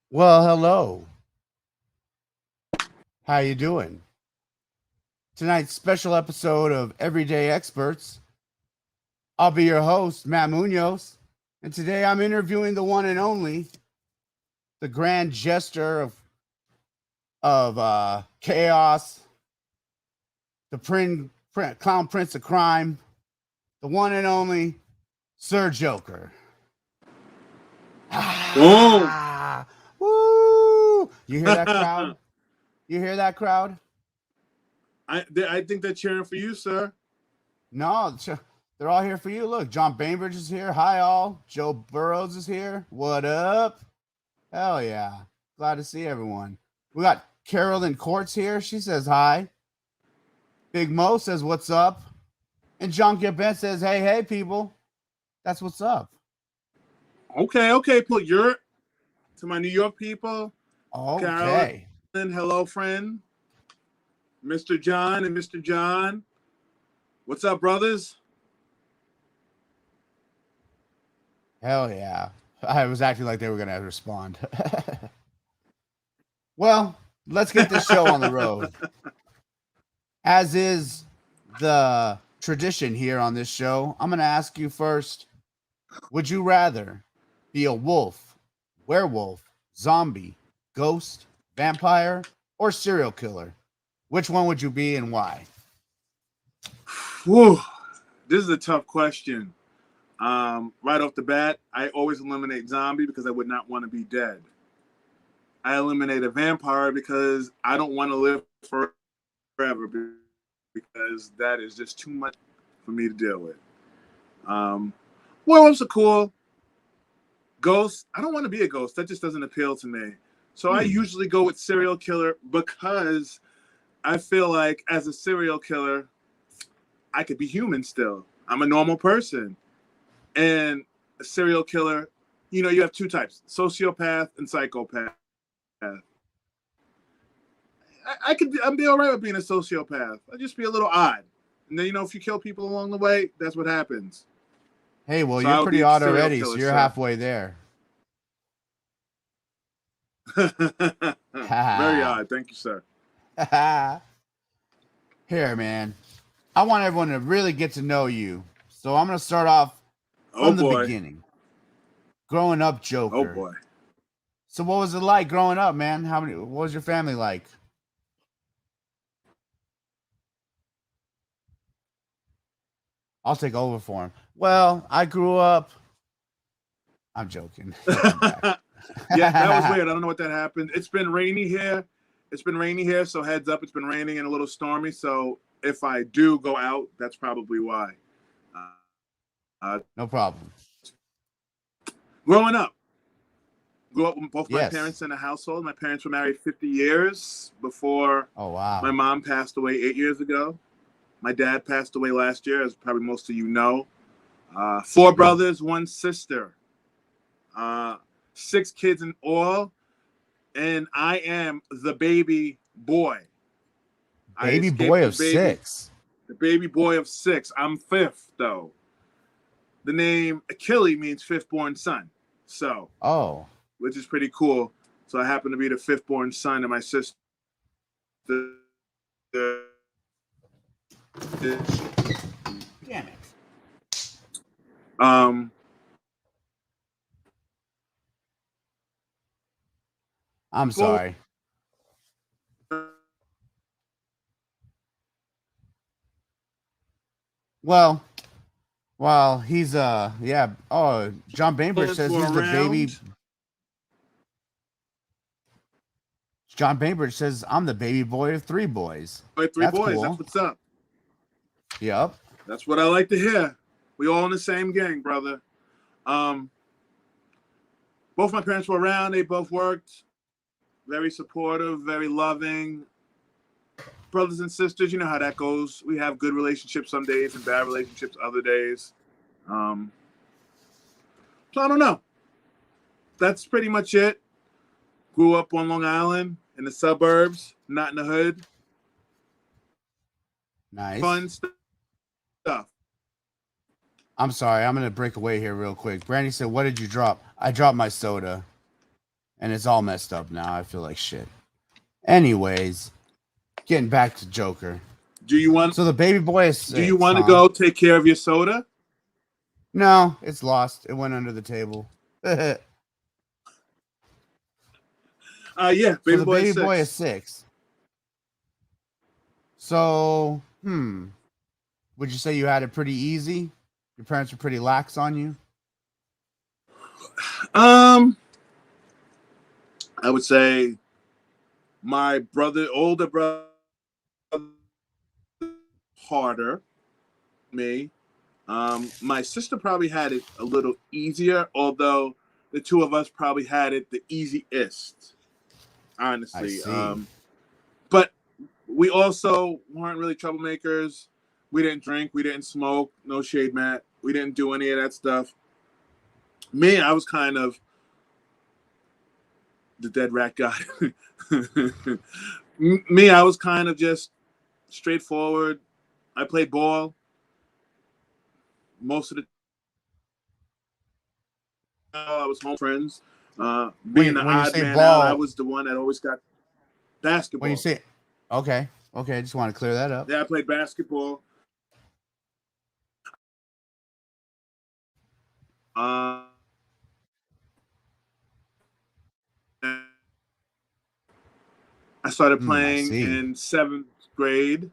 Well, hello. How you doing? Tonight's special episode of Everyday Experts. I'll be your host, Matt Munoz, and today I'm interviewing the one and only, the grand jester of chaos, the clown prince of crime, the one and only Sir Joker. Boom. Ah, woo! You hear that crowd? You hear that crowd? I think they're cheering for you, sir. No, they're all here for you. Look, John Bainbridge is here. Hi, all. Joe Burrows is here. What up? Hell yeah. Glad to see everyone. We got Carolyn Courts here. She says hi. Big Mo says, what's up? And John Gibbent says, hey, hey, people. That's what's up. Okay. Put your to my New York people. Carolyn, Okay. hello, friend. Mr. John and Mr. John. What's up, brothers? Hell yeah. I was acting like they were going to respond. Well, let's get this show on the road. As is the tradition here on this show, I'm going to ask you first, would you rather be a wolf, werewolf, zombie, ghost, vampire, or serial killer? Which one would you be and why? Whew. This is a tough question. Right off the bat, I always eliminate zombie because I would not want to be dead. I eliminate a vampire because I don't want to live forever because that is just too much for me to deal with. Werewolves are cool. Ghosts, I don't want to be a ghost. That just doesn't appeal to me. So I usually go with serial killer because I feel like as a serial killer, I could be human still. I'm a normal person. And a serial killer, you have two types, sociopath and psychopath. I'd be all right with being a sociopath. I'd just be a little odd. And then, if you kill people along the way, that's what happens. Hey, well, so you're pretty odd already, so you're halfway there. Very odd. Thank you, sir. Here, man. I want everyone to really get to know you. So I'm going to start off from the beginning. Growing up, Joker. Oh, boy. So what was it like growing up, man? What was your family like? I'll take over for him. Well, I grew up. I'm joking. Yeah, that was weird. I don't know what that happened. It's been rainy here. So heads up. It's been raining and a little stormy. So if I do go out, that's probably why. No problem. Growing up, grew up with both my parents in a household. My parents were married 50 years before my mom passed away 8 years ago. My dad passed away last year, as probably most of you know. 4 brothers, 1 sister. 6 kids in all. And I am the baby boy. Baby boy of 6. The baby boy of 6. I'm 5th, though. The name Achille means 5th born son. So, which is pretty cool. So I happen to be the 5th born son of my sister. Damn it. I'm sorry. Well, he's yeah. Oh, John Bainbridge says he's the baby. John Bainbridge says I'm the baby boy of 3 boys. 3 boys. Cool. That's what's up. Yep. That's what I like to hear. We all in the same gang, brother. Both my parents were around. They both worked. Very supportive, very loving. Brothers and sisters, you know how that goes. We have good relationships some days and bad relationships other days. So I don't know. That's pretty much it. Grew up on Long Island in the suburbs, not in the hood. Nice. Fun stuff. I'm sorry. I'm going to break away here real quick. Brandy said, what did you drop? I dropped my soda. and it's all messed up now. I feel like shit. Anyways, getting back to Joker. Do you want? So the baby boy is 6. Do you want to go take care of your soda? No, it's lost. It went under the table. Yeah, So baby the boy baby is 6. boy is 6. So, would you say you had it pretty easy? Your parents were pretty lax on you? I would say my older brother, harder. Me. My sister probably had it a little easier, although the two of us probably had it the easiest. Honestly. I see. But we also weren't really troublemakers. We didn't drink. We didn't smoke. No shade, Matt. We didn't do any of that stuff. Me, I was kind of the dead rat guy. Me, I was kind of just straightforward. I played ball most of the time. I was home friends. Being the When you odd say man out, I ball, was the one that always got when you basketball. say, okay, I just want to clear that up. Yeah, I played basketball. I started I playing see. in 7th grade.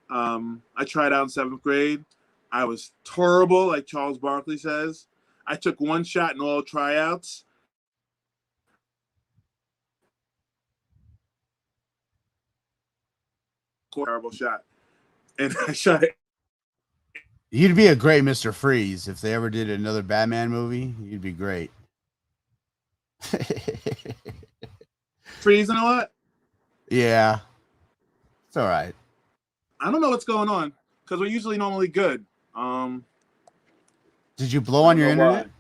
I tried out in 7th grade. I was terrible, like Charles Barkley says. I took one shot in all tryouts. Terrible shot. And I shot it. You'd be a great Mr. Freeze if they ever did another Batman movie. You'd be great. Freezing a lot. Yeah, it's all right. I don't know what's going on because we're usually normally good. Did you blow I on don't your know internet?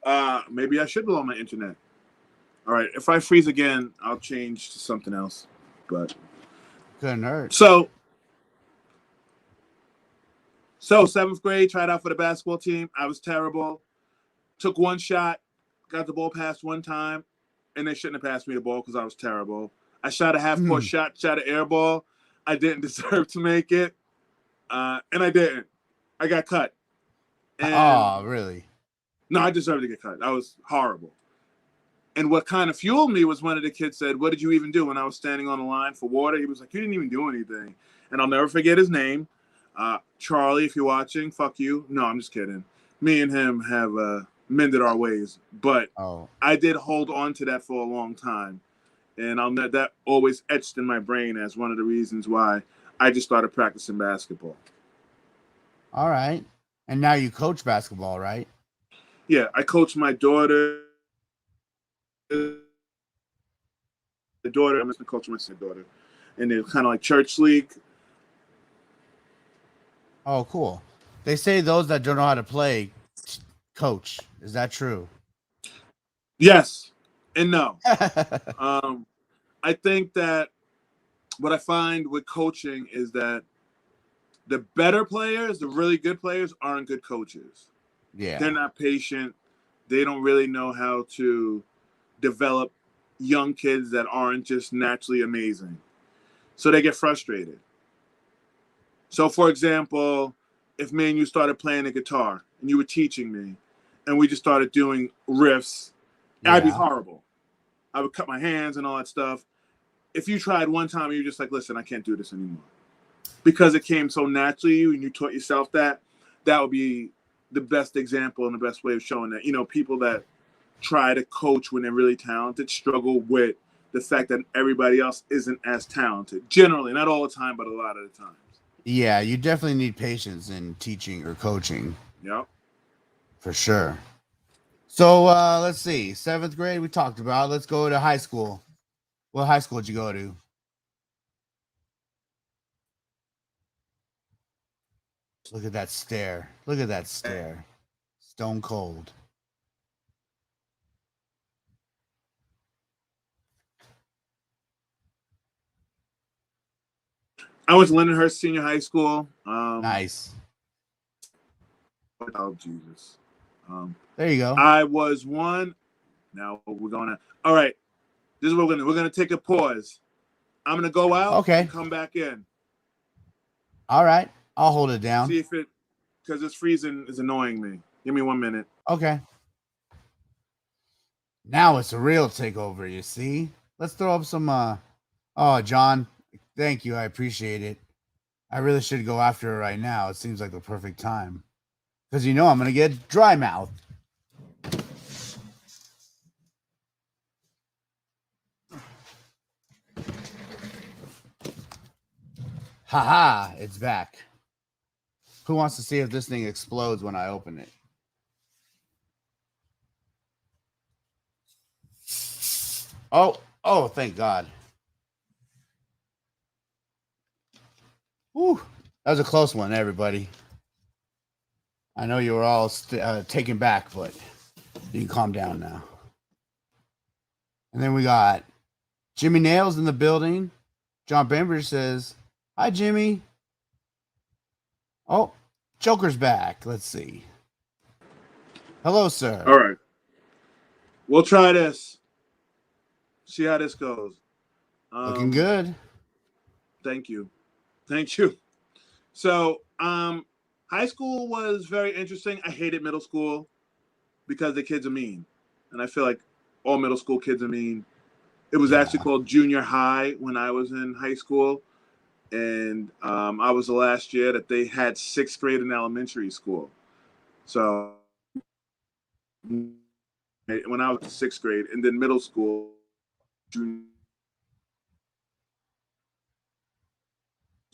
why. Maybe I should blow on my internet. All right, if I freeze again, I'll change to something else. But Couldn't hurt. so 7th grade, tried out for the basketball team. I was terrible. Took one shot, got the ball passed one time, and they shouldn't have passed me the ball because I was terrible. I shot a half-court shot, shot an air ball. I didn't deserve to make it, and I didn't. I got cut. And Oh, really? no, I deserved to get cut. I was horrible. And what kind of fueled me was one of the kids said, "What did you even do?" When I was standing on the line for water, he was like, "You didn't even do anything." And I'll never forget his name. Charlie, if you're watching, fuck you. No, I'm just kidding. Me and him have mended our ways. But Oh, I did hold on to that for a long time. And that always etched in my brain as one of the reasons why I just started practicing basketball. all right. And now you coach basketball, right? Yeah, I coach my daughter. I'm just gonna coach my daughter. And they're kind of like church league. Oh, cool. They say those that don't know how to play coach. Is that true? Yes and no. I think that what I find with coaching is that the better players, the really good players, aren't good coaches. Yeah. They're not patient. They don't really know how to develop young kids that aren't just naturally amazing. So they get frustrated. So, for example, if me and you started playing the guitar and you were teaching me and we just started doing riffs, I'd be Yeah. horrible. I would cut my hands and all that stuff. If you tried one time and you're just like, listen, I can't do this anymore. Because it came so naturally to you and you taught yourself that would be the best example and the best way of showing that. You know, people that try to coach when they're really talented struggle with the fact that everybody else isn't as talented. Generally, not all the time, but a lot of the times. Yeah, you definitely need patience in teaching or coaching Yep. for sure. So let's see. 7th grade we talked about. Let's go to high school. What high school did you go to? Look at that stare. Look at that stare. Stone cold. I went to Lindenhurst Senior High School. Nice. Oh, Jesus. There you go. I was one. Now we're gonna. All right. This is what we're gonna take a pause. I'm gonna go out Okay. and come back in. All right. I'll hold it down. See if it, because this freezing is annoying me. Give me 1 minute. Okay. Now it's a real takeover, you see? Let's throw up some oh, John, thank you. I appreciate it. I really should go after it right now. It seems like the perfect time. Because you know I'm gonna get dry mouth. Haha, it's back. Who wants to see if this thing explodes when I open it? Oh, thank God. Whew. That was a close one, everybody. I know you were all taken back, but you can calm down now. And then we got Jimmy Nails in the building. John Bainbridge says, "Hi, Jimmy." Oh, Joker's back. Let's see. Hello, sir. All right. We'll try this. See how this goes. Looking good. Thank you. Thank you. So, high school was very interesting. I hated middle school because the kids are mean. And I feel like all middle school kids are mean. It was actually called junior high when I was in high school. And I was the last year that they had 6th grade in elementary school. So when I was in 6th grade, and then middle school,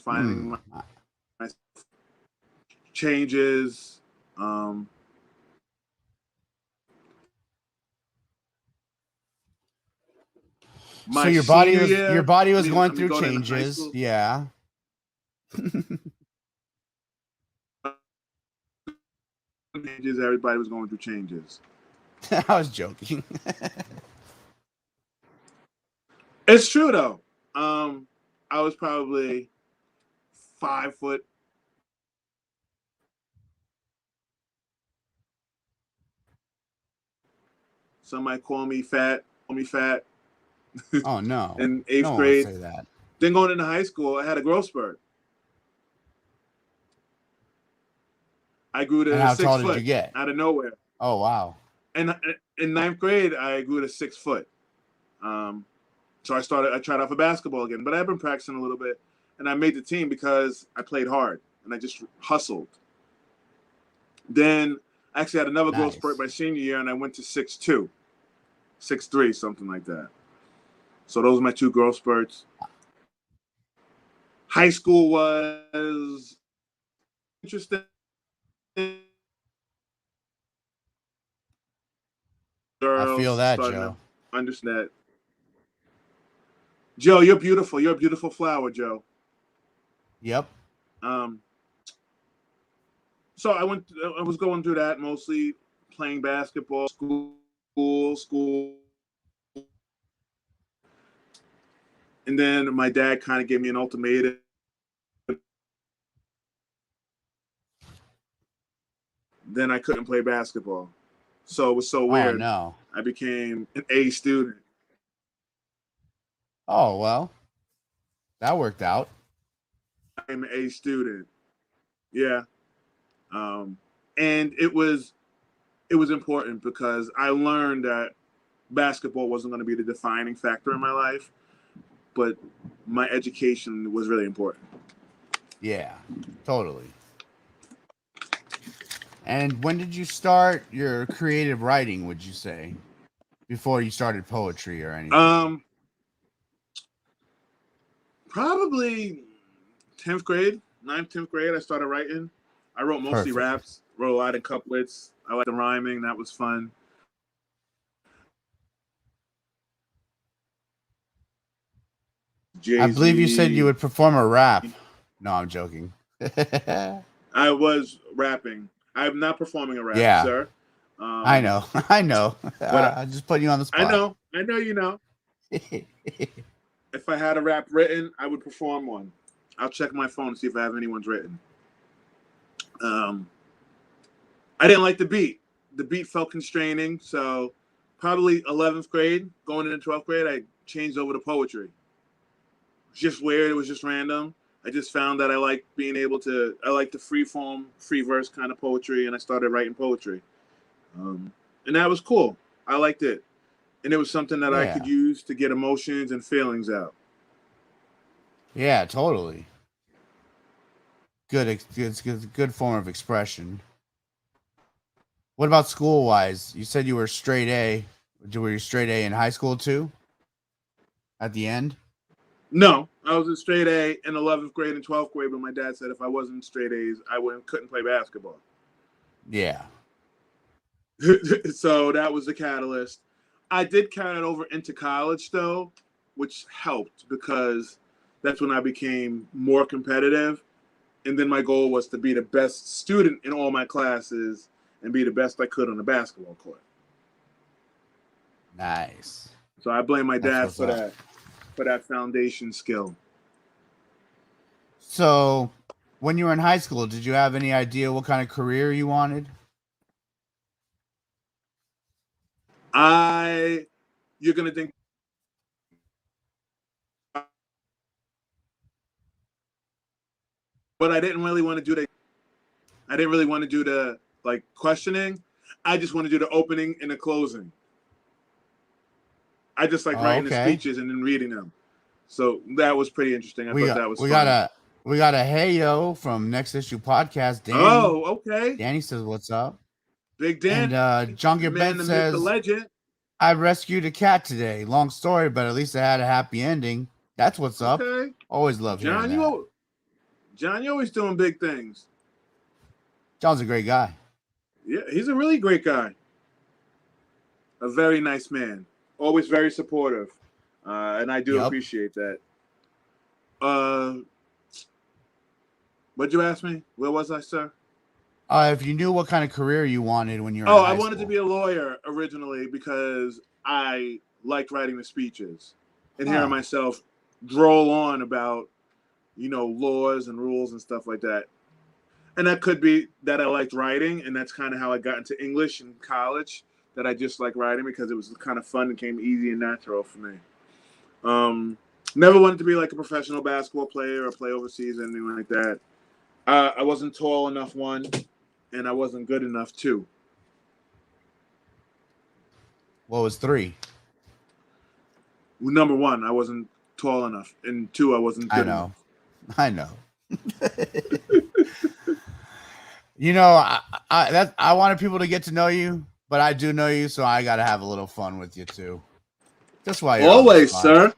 finding my changes. So your body was going through changes. Yeah. Changes. Everybody was going through changes. I was joking. It's true though. I was probably 5 foot. Some might call me fat. Oh no! In 8th no grade. Say that. Then going into high school, I had a growth spurt. I grew to 6 foot. How tall did you get? Out of nowhere. Oh wow! And in 9th grade, I grew to 6 foot. So I tried out for basketball again, but I've been practicing a little bit, and I made the team because I played hard and I just hustled. Then I actually had another growth spurt my senior year, and I went to 6'2", 6'3", something like that. So those are my 2 growth spurts. High school was interesting. I feel that, Joe. Understand that. Joe, you're beautiful. You're a beautiful flower, Joe. Yep. So I was going through that, mostly playing basketball, school. And then my dad kind of gave me an ultimatum. Then I couldn't play basketball. So it was so weird. Oh, no. I became an A student. Oh, well. That worked out. I'm an A student. Yeah. And it was important because I learned that basketball wasn't going to be the defining factor in my life, but my education was really important. Yeah, totally. And when did you start your creative writing, would you say? Before you started poetry or anything? Probably 10th grade, 9th, 10th grade, I started writing. I wrote mostly raps, wrote a lot of couplets. I liked the rhyming. That was fun. Jay-Z. I believe you said you would perform a rap. No, I'm joking. I was rapping. I'm not performing a rap, sir. I know. But I just put you on the spot. I know you know. If I had a rap written, I would perform one. I'll check my phone to see if I have anyone's written. I didn't like the beat. the beat felt constraining. So probably 11th grade, going into 12th grade, I changed over to poetry. It's just weird. It was just random. I just found that I like the free form, free verse kind of poetry, and I started writing poetry. And that was cool. I liked it. And it was something that I could Yeah. use to get emotions and feelings out. Yeah, totally. Good form of expression. What about school wise? You said you were straight A. Were you straight A in high school too? At the end? No, I was in straight A in 11th grade and 12th grade, but my dad said if I wasn't straight A's, I couldn't play basketball. Yeah. So that was the catalyst. I did carry it over into college though, which helped because that's when I became more competitive. And then my goal was to be the best student in all my classes and be the best I could on the basketball court. Nice. So I blame my That's dad what's for up. that foundation skill. So, when you were in high school, did you have any idea what kind of career you wanted? You're gonna think, but I didn't really want to do that. I didn't really want to do the like questioning. I just want to do the opening and the closing. I just like Oh, writing the okay. speeches and then reading them. So that was pretty interesting. I We thought got that was we got fun. a we got a hey yo from Next Issue Podcast, Danny. Oh, okay. Danny says what's up. Big Dan, And John the man, Gabet the myth, the says legend. I rescued a cat today. Long story, but at least I had a happy ending. That's what's up. Okay. Always love hearing John, that. You're always doing big things. John's a great guy. Yeah, he's a really great guy. A very nice man. Always very supportive. And I do Yep. appreciate that. What'd you ask me? Where was I, sir? If you knew what kind of career you wanted when you were in Oh, I high wanted to school. be a lawyer originally because I liked writing the speeches and hearing Huh. myself droll on about, laws and rules and stuff like that. And that could be that I liked writing, and that's kind of how I got into English in college, that I just like writing because it was kind of fun and came easy and natural for me. Never wanted to be like a professional basketball player or play overseas or anything like that. I wasn't tall enough, one, and I wasn't good enough, two. What was 3? Number one, I wasn't tall enough, and two, I wasn't I good know. enough. I know. I wanted people to get to know you, but I do know you, so I got to have a little fun with you too. Just while you're Always, on sir.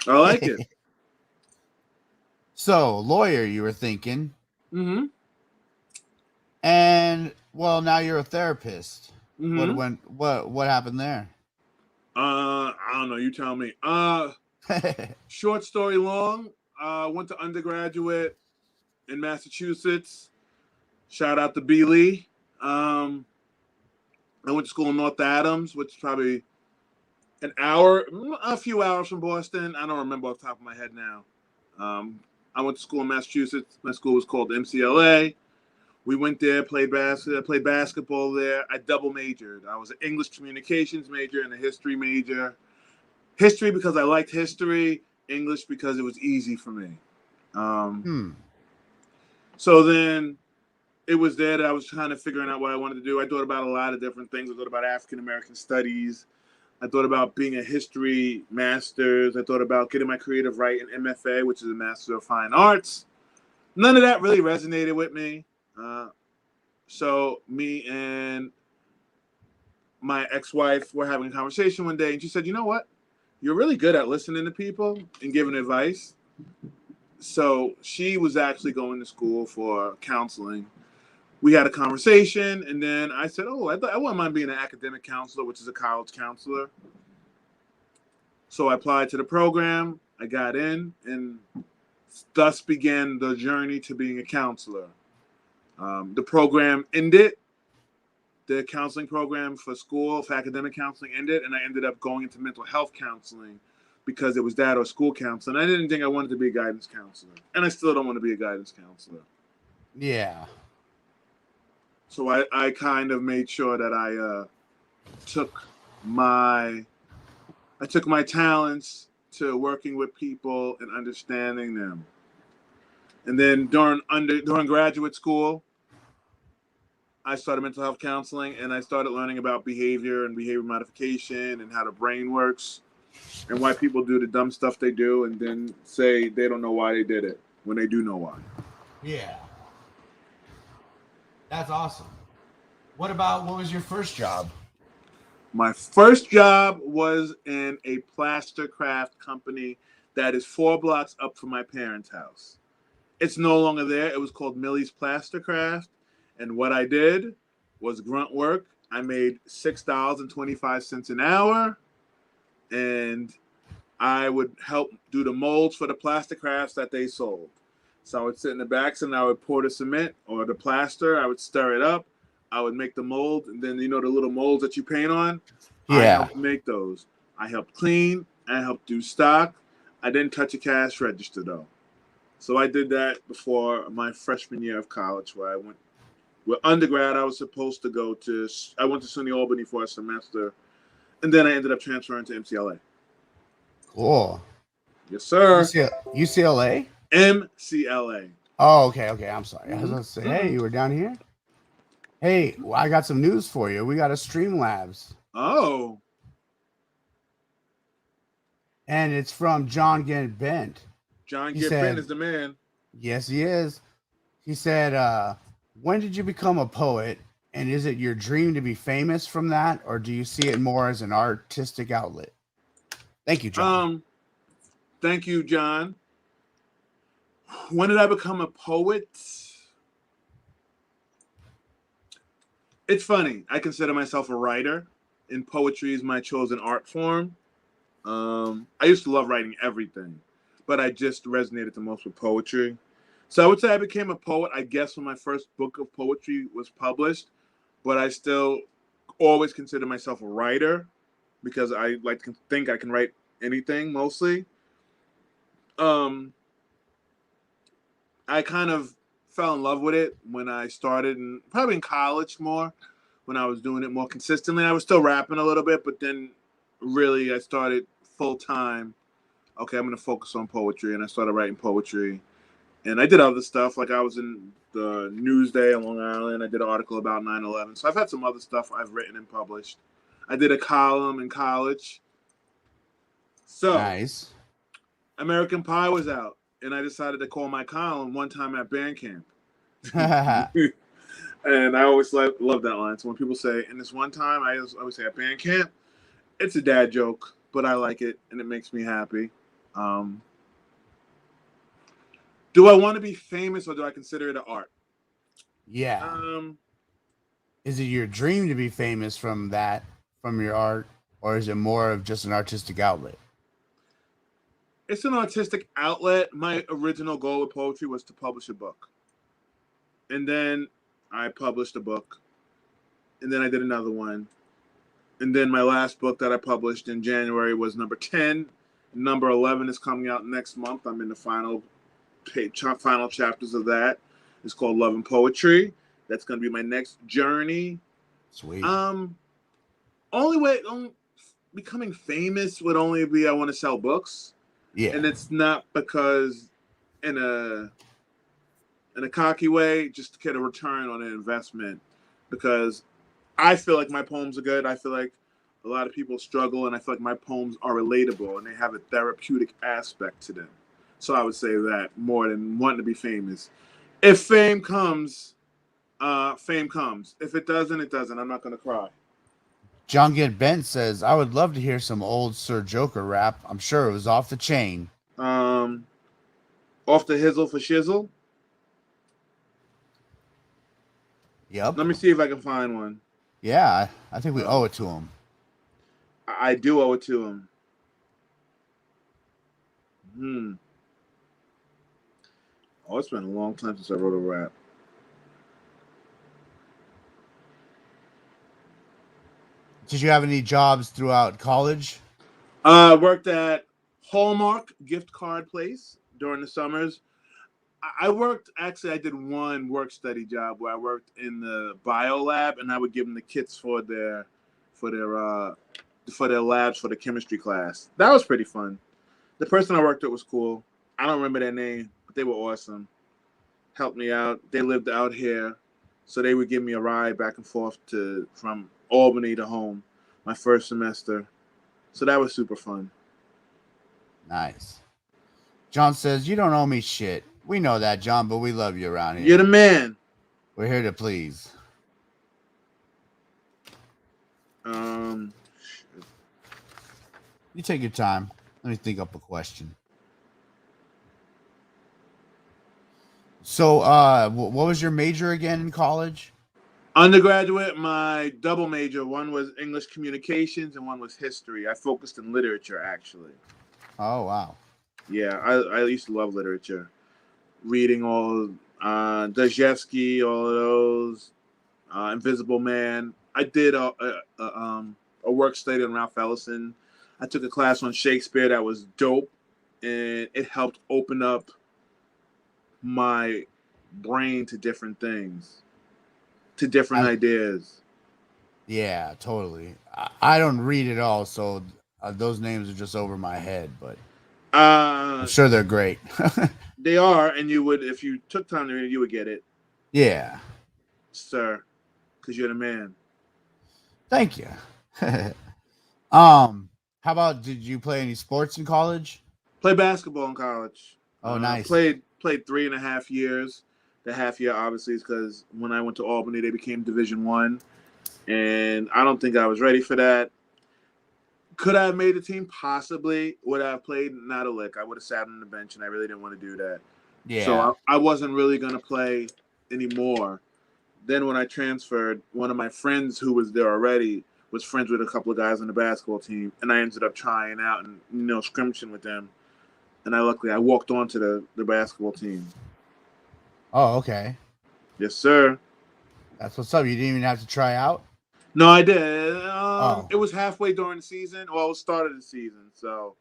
I the like spot. it. So, lawyer, you were thinking, Mm-hmm. and well, now you're a therapist. Mm-hmm. What happened there? I don't know. You tell me. Short story long. Went to undergraduate in Massachusetts. Shout out to B. Lee. I went to school in North Adams, which is probably a few hours from Boston. I don't remember off the top of my head now. I went to school in Massachusetts. My school was called MCLA. We went there, played basketball there. I double majored. I was an English communications major and a history major. History because I liked history. English because it was easy for me. So then it was there that I was kind of figuring out what I wanted to do. I thought about a lot of different things. I thought about African American studies. I thought about being a history master's. I thought about getting my creative writing MFA, which is a Master of Fine Arts. None of that really resonated with me. So me and my ex-wife were having a conversation one day, and she said, "You know what? You're really good at listening to people and giving advice." So she was actually going to school for counseling. We had a conversation, and then I said, "Oh, I wouldn't mind being an academic counselor, which is a college counselor." So I applied to the program. I got in, and thus began the journey to being a counselor. The program ended. The counseling program for academic counseling ended, and I ended up going into mental health counseling because it was that or school counseling. I didn't think I wanted to be a guidance counselor, and I still don't want to be a guidance counselor. Yeah. So I kind of made sure that took my I took my talents to working with people and understanding them. And then during graduate school, I started mental health counseling, and I started learning about behavior and behavior modification and how the brain works and why people do the dumb stuff they do and then say they don't know why they did it when they do know why. Yeah. That's awesome. What was your first job? My first job was in a plaster craft company that is 4 blocks up from my parents' house. It's no longer there. It was called Millie's Plastercraft. And what I did was grunt work. I made $6.25 an hour. And I would help do the molds for the plastic crafts that they sold. So I would sit in the back and I would pour the cement or the plaster. I would stir it up. I would make the mold. And then, the little molds that you paint on? I Yeah. helped make those. I helped clean. I helped do stock. I didn't touch a cash register, though. So I did that before my freshman year of college, where I went. With undergrad, I was supposed to I went to SUNY Albany for a semester, and then I ended up transferring to MCLA. Cool. Yes, sir. UCLA? MCLA. Oh, okay. I'm sorry. Mm-hmm. I was going to say, hey, you were down here? Hey, well, I got some news for you. We got a Streamlabs. Oh. And it's from John Get Bent. John Get Bent is the man. Yes, he is. He said, when did you become a poet? And is it your dream to be famous from that? Or do you see it more as an artistic outlet? Thank you, John. Thank you, John. When did I become a poet? It's funny. I consider myself a writer, and poetry is my chosen art form. I used to love writing everything, but I just resonated the most with poetry. So I would say I became a poet, I guess, when my first book of poetry was published, but I still always consider myself a writer because I like to think I can write anything mostly. I kind of fell in love with it when I started, and probably in college more, when I was doing it more consistently. I was still rapping a little bit, but then really I started full time. Okay, I'm going to focus on poetry, and I started writing poetry. And I did other stuff, like I was in the Newsday on Long Island. I did an article about 9/11. So I've had some other stuff I've written and published. I did a column in college. So Nice. American Pie was out, and I decided to call my column One Time at Band Camp. And I always love that line. So when people say, "And this one time," I always say at band camp. It's a dad joke, but I like it, and it makes me happy. Do I want to be famous, or do I consider it an art? Yeah. Is it your dream to be famous from your art, or is it more of just an artistic outlet? It's an artistic outlet. My original goal with poetry was to publish a book. And then I published a book. And then I did another one. And then my last book that I published in January was number 10. Number 11 is coming out next month. I'm in the final chapters of that. It's called Love and Poetry. That's going to be my next journey. Sweet. Becoming famous would only be I want to sell books. Yeah. And it's not because in a cocky way, just to get a return on an investment, because I feel like my poems are good. I feel like a lot of people struggle, and I feel like my poems are relatable and they have a therapeutic aspect to them. So I would say that more than wanting to be famous. If fame comes, fame comes. If it doesn't, it doesn't. I'm not going to cry. John Get Bent says, I would love to hear some old Sir Joker rap. I'm sure it was off the chain. Off the hizzle for shizzle? Yep. Let me see if I can find one. Yeah, I think we owe it to him. I do owe it to him. Oh, it's been a long time since I wrote a rap. Did you have any jobs throughout college? I worked at Hallmark gift card place during the summers. I worked, actually, I did one work study job where I worked in the bio lab, and I would give them the kits for for their labs for the chemistry class. That was pretty fun. The person I worked with was cool. I don't remember their name, but they were awesome. Helped me out. They lived out here, so they would give me a ride back and forth from Albany to home my first semester. So that was super fun. Nice. John says, "You don't owe me shit. We know that, John, but we love you around here. You're the man. We're here to please." You take your time. Let me think up a question. So, what was your major again in college? Undergraduate, my double major, one was English communications and one was history. I focused in literature, actually. Oh, wow. Yeah, I used to love literature. Reading all Dostoevsky, all of those, Invisible Man. I did a work study on Ralph Ellison. I took a class on Shakespeare that was dope, and it helped open up my brain to different things, to different ideas. Yeah, totally. I don't read at all, so those names are just over my head, but I'm sure they're great. They are, and you would, if you took time to read it, you would get it. Yeah. Sir, because you're the man. Thank you. How about, did you play any sports in college? Played basketball in college. Oh, nice. Played 3.5 years. The half year obviously is because when I went to Albany, they became Division I, and I don't think I was ready for that. Could I have made the team? Possibly. Would I have played? Not a lick. I would have sat on the bench, and I really didn't want to do that. Yeah. So I wasn't really going to play anymore. Then when I transferred, one of my friends who was there already was friends with a couple of guys on the basketball team, and I ended up trying out and scrimmaging with them. And I walked onto the basketball team. Oh, okay. Yes, sir. That's what's up. You didn't even have to try out? No, I did. It was halfway during the season. Well, it was start of the season, so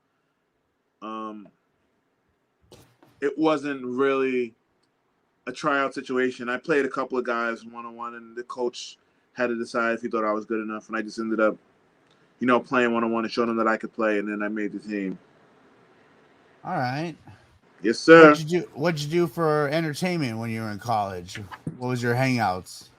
it wasn't really a tryout situation. I played a couple of guys one-on-one, and the coach had to decide if he thought I was good enough, and I just ended up, playing one-on-one and showing them that I could play, and then I made the team. All right. Yes, sir. What'd you do for entertainment when you were in college? What was your hangouts?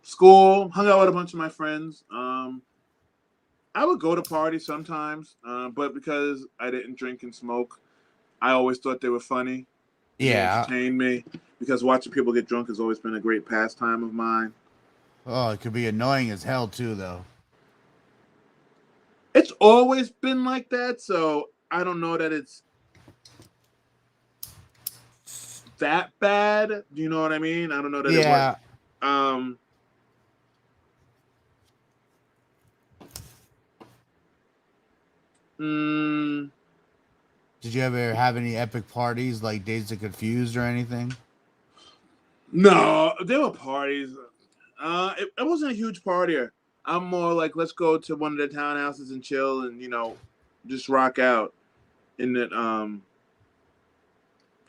School. Hung out with a bunch of my friends. I would go to parties sometimes, but because I didn't drink and smoke, I always thought they were funny. Yeah. They entertained me, because watching people get drunk has always been a great pastime of mine. Oh, it could be annoying as hell too, though. It's always been like that, so I don't know that it's that bad. Do you know what I mean? I don't know that it was. Did you ever have any epic parties like Days of Confused or anything? No, there were parties. It wasn't a huge partier. I'm more like, let's go to one of the townhouses and chill and, just rock out. And that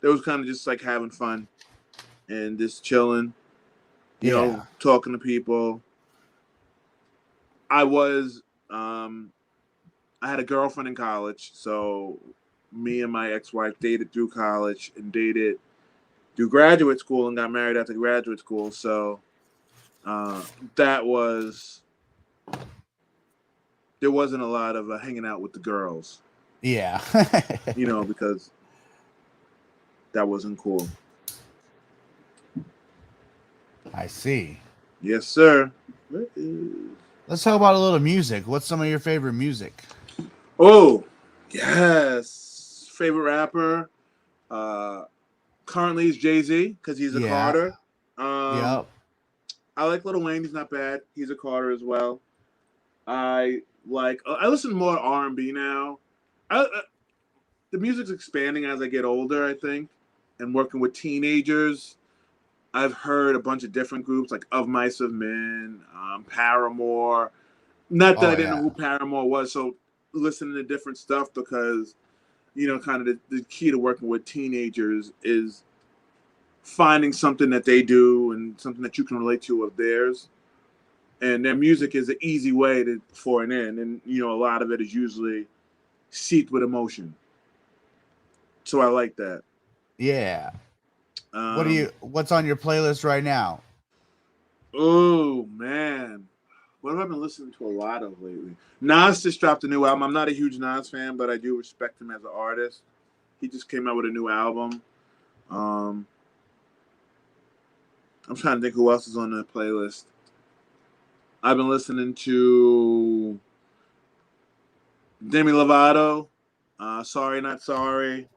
it was kind of just like having fun and just chilling, talking to people. I had a girlfriend in college, so me and my ex-wife dated through college and dated through graduate school and got married after graduate school. So there wasn't a lot of hanging out with the girls. Yeah. Because that wasn't cool. I see. Yes, sir. Let's talk about a little music. What's some of your favorite music? Oh, yes. Favorite rapper currently is Jay-Z, because he's a Carter. Yep. I like Lil Wayne. He's not bad. He's a Carter as well. I listen more to R&B now. The music's expanding as I get older, I think, and working with teenagers. I've heard a bunch of different groups like Of Mice of Men, Paramore. Not that I didn't know who Paramore was, so listening to different stuff because, kind of the key to working with teenagers is finding something that they do and something that you can relate to of theirs. And their music is an easy way for an in. And, a lot of it is usually seeped with emotion. So I like that. Yeah. What's on your playlist right now? Oh, man. What have I been listening to a lot of lately? Nas just dropped a new album. I'm not a huge Nas fan, but I do respect him as an artist. He just came out with a new album. I'm trying to think who else is on the playlist. I've been listening to Demi Lovato. Sorry Not Sorry.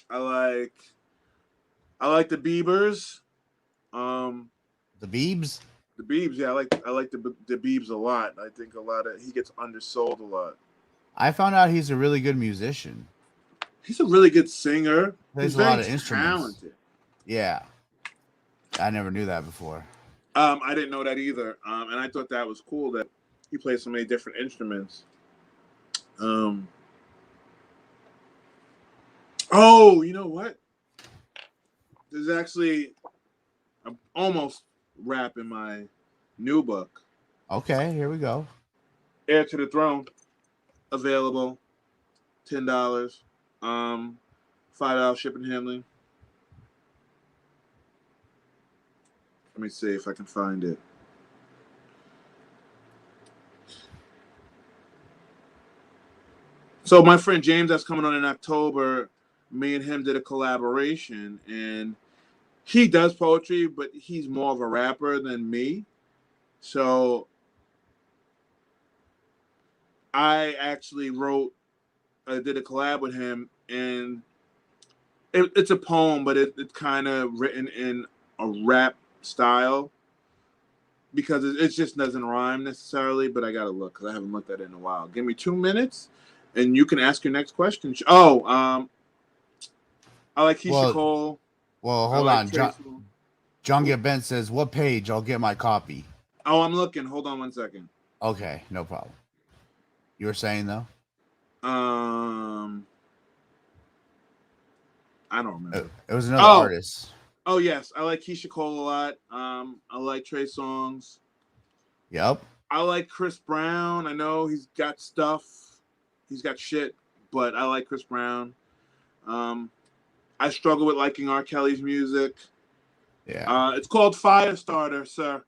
I like the Biebers. The Biebs? The Biebs, yeah, I like the Biebs a lot. I think he gets undersold a lot. I found out he's a really good musician. He's a really good singer. Plays He's a lot very of instruments. talented. Yeah. I never knew that before. I didn't know that either. And I thought that was cool that he plays so many different instruments. Oh, you know what? There's actually almost rap in my new book. Okay, here we go. Heir to the Throne. Available. $10. $5 shipping and handling. Let me see if I can find it. So my friend James, that's coming on in October, me and him did a collaboration, and he does poetry, but he's more of a rapper than me. So I actually did a collab with him, and it's a poem, but it's kind of written in a rap style because it just doesn't rhyme necessarily, but I got to look because I haven't looked at it in a while. Give me 2 minutes, and you can ask your next question. I like Keisha Cole. Well, hold on. John Get Bent says, what page? I'll get my copy. Oh, I'm looking. Hold on 1 second. Okay, no problem. You were saying, though? I don't remember. It was another artist. Oh, yes. I like Keisha Cole a lot. I like Trey Songz. Yep. I like Chris Brown. I know he's got stuff. He's got shit, but I like Chris Brown. I struggle with liking R. Kelly's music. Yeah. It's called Firestarter, sir.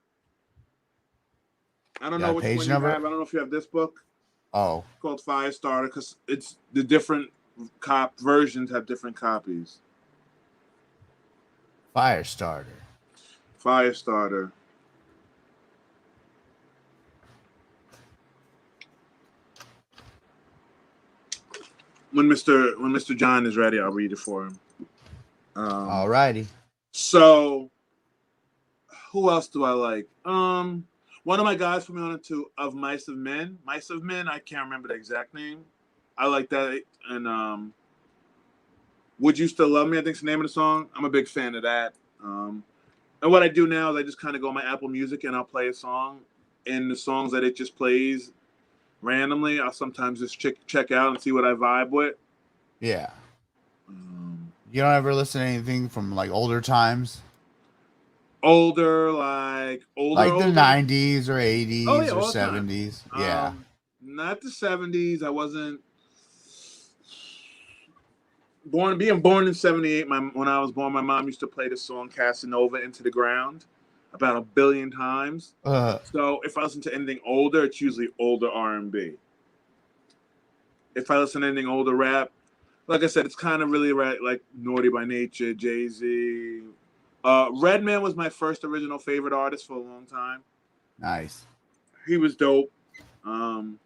I don't know which one you have. I don't know if you have this book. Oh. It's called Firestarter because it's the different versions have different copies. Firestarter. When Mr. John is ready, I'll read it for him. Alrighty. So, who else do I like? One of my guys put me on to Of Mice of Men. Mice of Men, I can't remember the exact name. I like that. And Would You Still Love Me, I think is the name of the song. I'm a big fan of that. And what I do now is I just kind of go on my Apple Music and I'll play a song. And the songs that it just plays randomly, I'll sometimes just check out and see what I vibe with. Yeah. You don't ever listen to anything from like older times? Older, like the 90s or 80s or 70s. Yeah. Not the 70s. I wasn't being born in 78. When I was born, my mom used to play the song Casanova Into the Ground about 1 billion times. So if I listen to anything older, it's usually older R&B. If I listen to anything older rap, like I said, it's kind of really like Naughty by Nature, Jay-Z. Redman was my first original favorite artist for a long time. Nice. He was dope. EPMD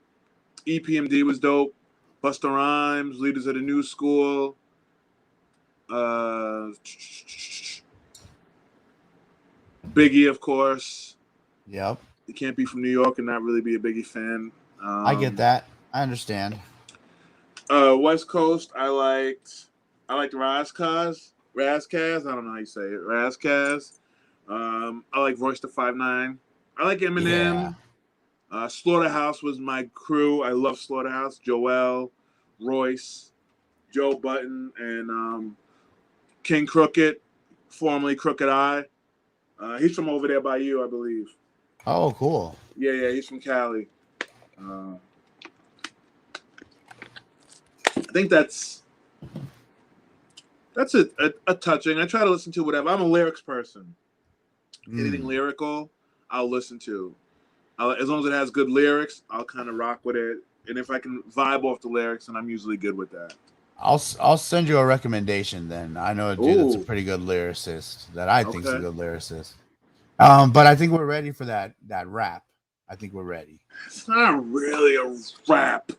was dope. Busta Rhymes, Leaders of the New School. Biggie, of course. Yep. You can't be from New York and not really be a Biggie fan. I get that. I understand. West Coast, I liked Razkaz. I don't know how you say it. Razkaz. I like Royce the 5'9". I like Eminem. Slaughterhouse was my crew. I love Slaughterhouse. Joel, Royce, Joe Button, and King Crooked, formerly Crooked Eye. He's from over there by you, I believe. Oh, cool. Yeah, he's from Cali. I think that's a touching. I try to listen to whatever. I'm a lyrics person. Anything lyrical, I'll listen to. As long as it has good lyrics, I'll kind of rock with it. And if I can vibe off the lyrics, then I'm usually good with that. I'll send you a recommendation then. I know a dude that's a Ooh, pretty good lyricist that I think's a okay. good lyricist. But I think we're ready for that rap. I think we're ready. It's not really a rap,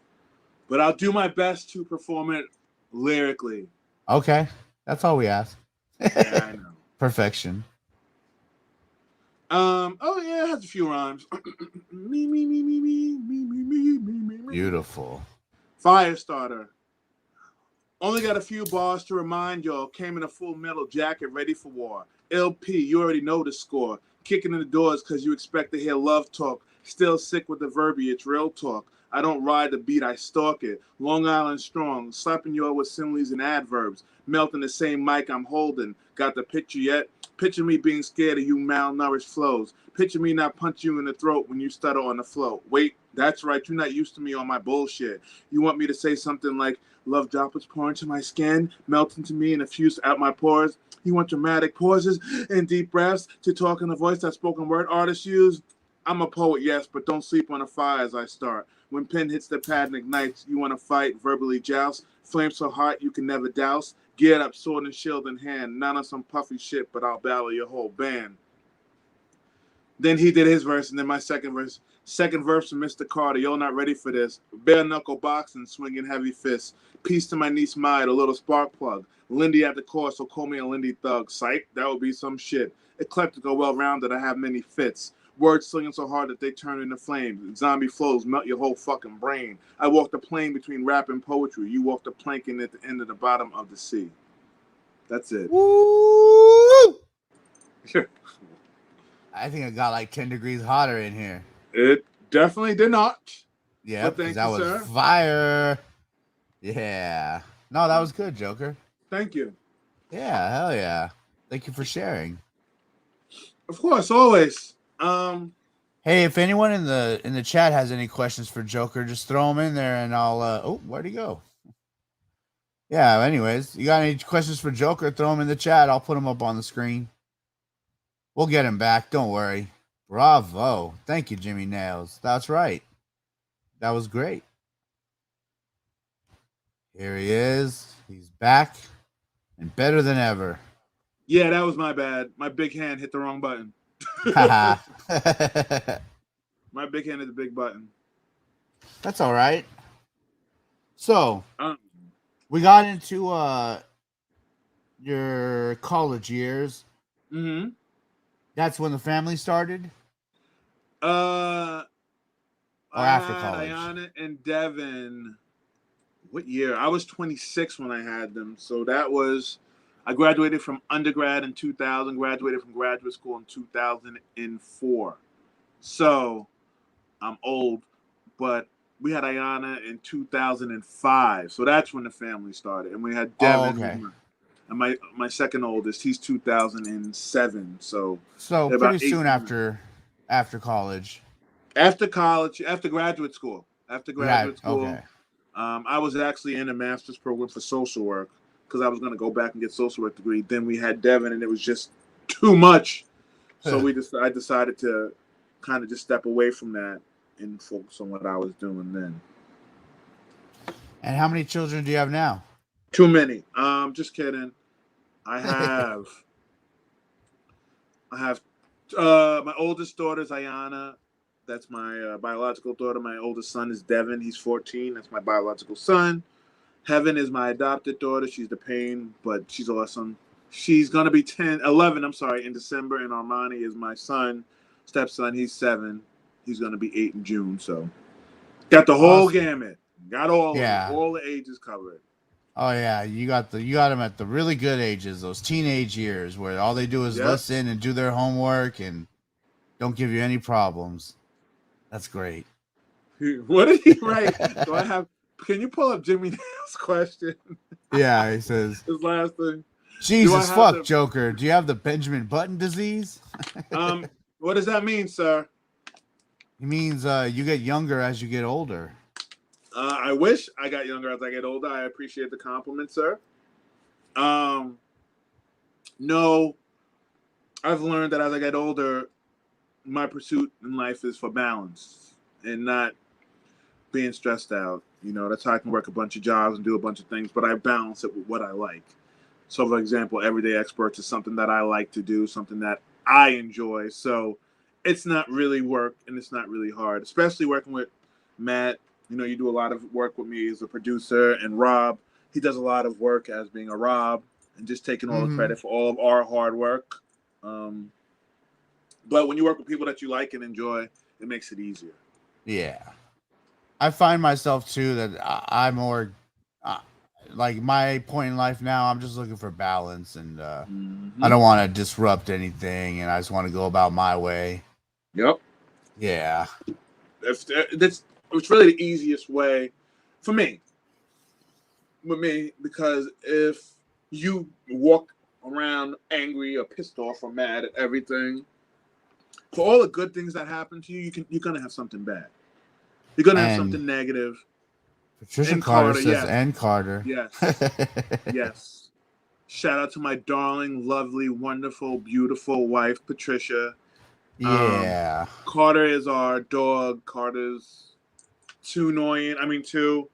but I'll do my best to perform it lyrically. Okay, that's all we ask. Yeah, I know. Perfection. Oh yeah, it has a few rhymes. me. Beautiful. Firestarter. Only got a few bars to remind y'all. Came in a full metal jacket, ready for war. LP, you already know the score. Kicking in the doors because you expect to hear love talk. Still sick with the verbiage, real talk. I don't ride the beat, I stalk it. Long Island strong, slapping y'all with similes and adverbs. Melting the same mic I'm holding. Got the picture yet? Picture me being scared of you malnourished flows. Picture me not punch you in the throat when you stutter on the float. Wait, that's right, you're not used to me on my bullshit. You want me to say something like, love droplets pouring to my skin, melting to me and effused out my pores. You want dramatic pauses and deep breaths to talk in a voice that spoken word artists use? I'm a poet, yes, but don't sleep on the fire as I start. When pen hits the pad and ignites, you want to fight, verbally joust. Flame so hot you can never douse. Geared up, sword and shield in hand. Not on some puffy shit, but I'll battle your whole band. Then he did his verse, and then my second verse. Second verse from Mr. Carter. Y'all not ready for this. Bare knuckle boxing, swinging heavy fists. Peace to my niece Maya, a little spark plug. Lindy at the core, so call me a Lindy thug. Psych, that would be some shit. Eclectic or well-rounded, I have many fits. Words slinging so hard that they turn into flames. Zombie flows melt your whole fucking brain. I walk the plane between rap and poetry. You walk the planking at the end of the bottom of the sea. That's it. Woo! I think it got like 10 degrees hotter in here. It definitely did not. Yeah, thank that you, was sir. fire. Yeah. No, that was good, Joker. Thank you. Yeah, hell yeah. Thank you for sharing. Of course, always. Hey, if anyone in the chat has any questions for Joker, just throw them in there and I'll oh, where'd he go? Yeah, anyways, you got any questions for Joker, throw them in the chat. I'll put them up on the screen. We'll get him back, don't worry. Bravo. Thank you, Jimmy Nails. That's right. That was great. Here he is. He's back and better than ever. Yeah, that was my bad. My big hand hit the wrong button. My big hand hit the big button. That's all right. So, we got into your college years. Mm-hmm. That's when the family started? Or after college? Ayana and Devin. What year? I was 26 when I had them. So that was, I graduated from undergrad in 2000, graduated from graduate school in 2004. So I'm old, but we had Ayana in 2005. So that's when the family started. And we had Devin, okay. and my second oldest, he's 2007. So pretty soon after college. After college, after graduate school. Okay. I was actually in a master's program for social work because I was going to go back and get social work degree. Then we had Devin, and it was just too much. So I decided to kind of just step away from that and focus on what I was doing then. And how many children do you have now? Too many. Just kidding. I have my oldest daughter is Ayana. That's my biological daughter. My oldest son is Devin. He's 14. That's my biological son. Heaven is my adopted daughter. She's the pain, but she's awesome. She's going to be 11, in December. And Armani is my stepson. He's 7. He's going to be 8 in June. So got the whole gamut. Got all the ages covered. Oh yeah, you got them at the really good ages, those teenage years where all they do is listen and do their homework and don't give you any problems. That's great. What did he write? Do I have? Can you pull up Jimmy Nail's question? Yeah, he says, His last thing. Jesus have fuck, the- Joker. Do you have the Benjamin Button disease? What does that mean, sir? He means you get younger as you get older. I wish I got younger as I get older. I appreciate the compliment, sir. No, I've learned that as I get older, my pursuit in life is for balance and not being stressed out. You know, that's how I can work a bunch of jobs and do a bunch of things, but I balance it with what I like. So, for example, Everyday Experts is something that I like to do, something that I enjoy. So it's not really work and it's not really hard, especially working with Matt. You know, you do a lot of work with me as a producer, and Rob, he does a lot of work as being a Rob and just taking all the credit for all of our hard work. But when you work with people that you like and enjoy, it makes it easier. Yeah. I find myself too that I'm more like my point in life now. I'm just looking for balance, and I don't want to disrupt anything, and I just want to go about my way. Yep. Yeah. It's really the easiest way for me. With me, because if you walk around angry or pissed off or mad at everything, for all the good things that happen to you, you're gonna have something bad. You're gonna have something negative. Patricia And Carter says, yes. and Carter. Yes. Yes. Shout out to my darling, lovely, wonderful, beautiful wife, Patricia. Yeah. Carter is our dog. Carter's too annoying. Two.